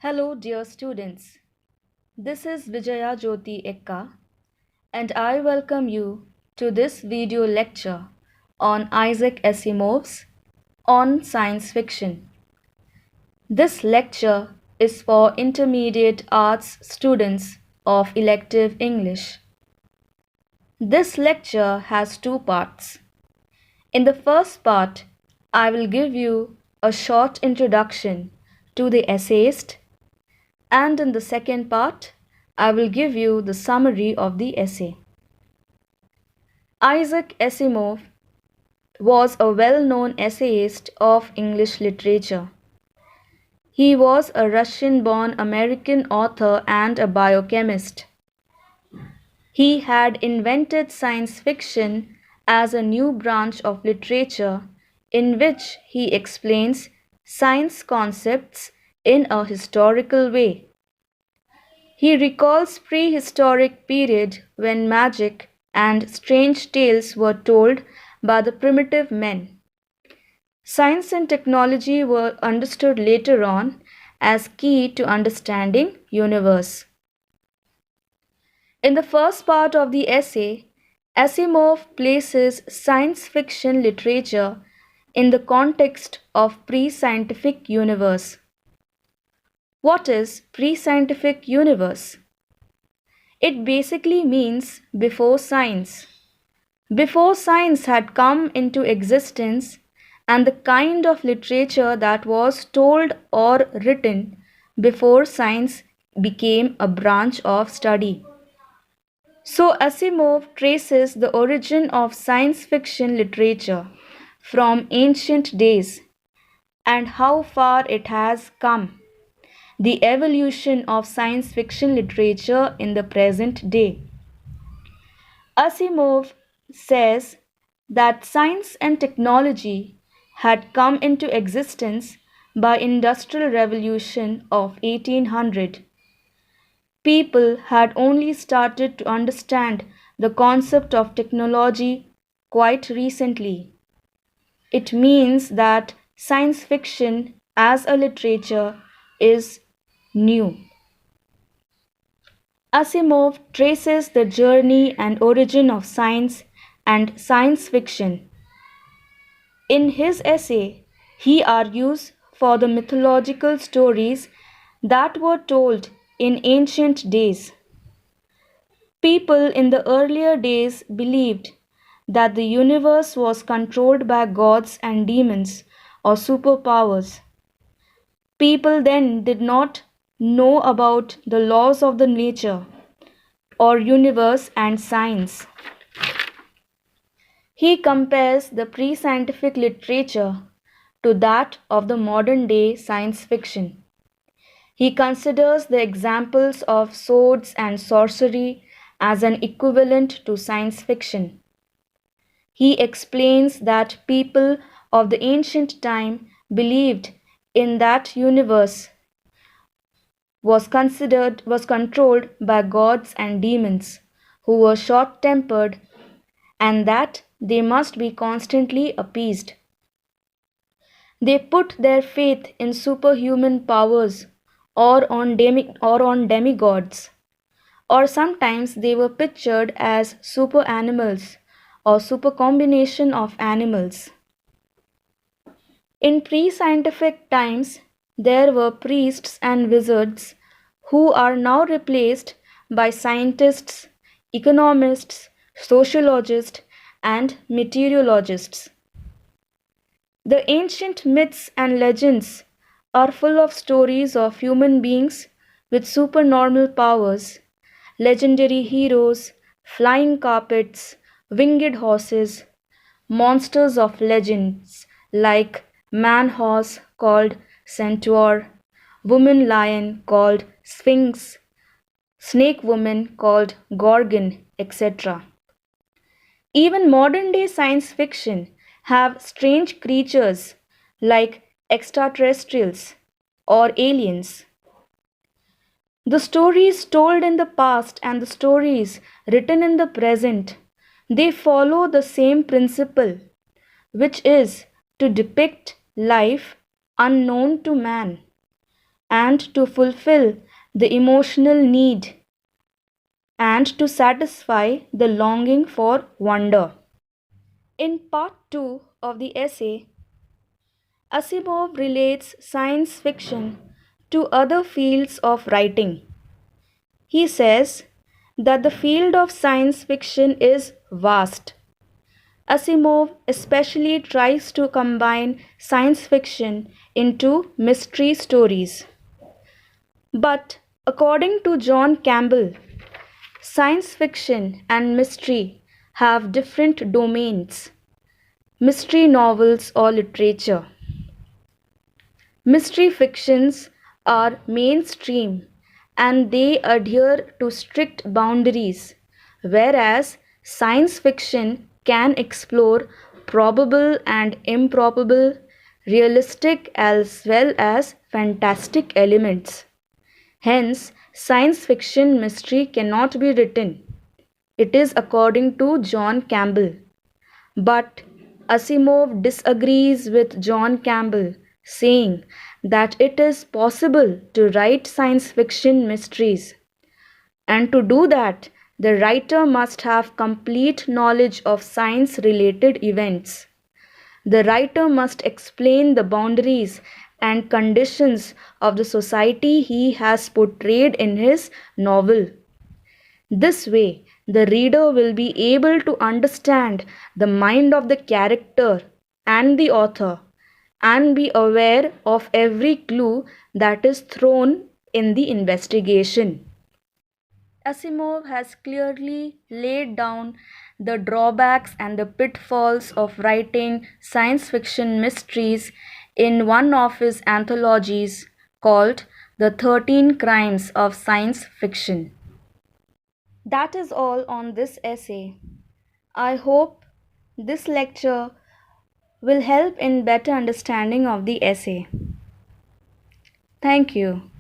Hello, dear students. This is Vijaya Jyoti Ekka, and I welcome you to this video lecture on Isaac Asimov's On Science Fiction. This lecture is for intermediate arts students of elective English. This lecture has two parts. In the first part, I will give you a short introduction to the essayist, and in the second part, I will give you the summary of the essay. Isaac Asimov was a well-known essayist of English literature. He was a Russian-born American author and a biochemist. He had invented science fiction as a new branch of literature in which he explains science concepts in a historical way. He recalls prehistoric period when magic and strange tales were told by the primitive men. Science and technology were understood later on as key to understanding universe. In the first part of the essay, Asimov places science fiction literature in the context of pre-scientific universe. What is pre-scientific universe? It basically means before science. Before science had come into existence, and the kind of literature that was told or written before science became a branch of study. So Asimov traces the origin of science fiction literature from ancient days and how far it has come, the evolution of science fiction literature in the present day. Asimov says that science and technology had come into existence by industrial revolution of 1800. People had only started to understand the concept of technology quite recently. It means that science fiction as a literature is new. Asimov traces the journey and origin of science and science fiction. In his essay, he argues for the mythological stories that were told in ancient days. People in the earlier days believed that the universe was controlled by gods and demons or superpowers. People then did not know about the laws of the nature or universe and science. He compares the pre-scientific literature to that of the modern day science fiction. He considers the examples of swords and sorcery as an equivalent to science fiction. He explains that people of the ancient time believed in that universe was controlled by gods and demons who were short-tempered and that they must be constantly appeased. They put their faith in superhuman powers or on demigods, or sometimes they were pictured as super animals or super combination of animals. In pre-scientific times, there were priests and wizards who are now replaced by scientists, economists, sociologists, and meteorologists. The ancient myths and legends are full of stories of human beings with supernormal powers, legendary heroes, flying carpets, winged horses, monsters of legends like man horse called centaur, woman lion called sphinx, snake woman called gorgon, etc. Even modern day science fiction have strange creatures like extraterrestrials or aliens. The stories told in the past and the stories written in the present, they follow the same principle, which is to depict life unknown to man. and to fulfill the emotional need and to satisfy the longing for wonder. In part 2 of the essay, Asimov relates science fiction to other fields of writing. He says that the field of science fiction is vast. Asimov especially tries to combine science fiction into mystery stories. But according to John Campbell, science fiction and mystery have different domains. Mystery novels or literature. Mystery fictions are mainstream and they adhere to strict boundaries, whereas science fiction can explore probable and improbable, realistic as well as fantastic elements. Hence, science fiction mystery cannot be written. It is according to John Campbell. But Asimov disagrees with John Campbell, saying that it is possible to write science fiction mysteries. And to do that, the writer must have complete knowledge of science related events. The writer must explain the boundaries and conditions of the society he has portrayed in his novel. This way, the reader will be able to understand the mind of the character and the author and be aware of every clue that is thrown in the investigation. Asimov has clearly laid down the drawbacks and the pitfalls of writing science fiction mysteries in one of his anthologies called The 13 Crimes of Science Fiction. That is all on this essay. I hope this lecture will help in better understanding of the essay. Thank you.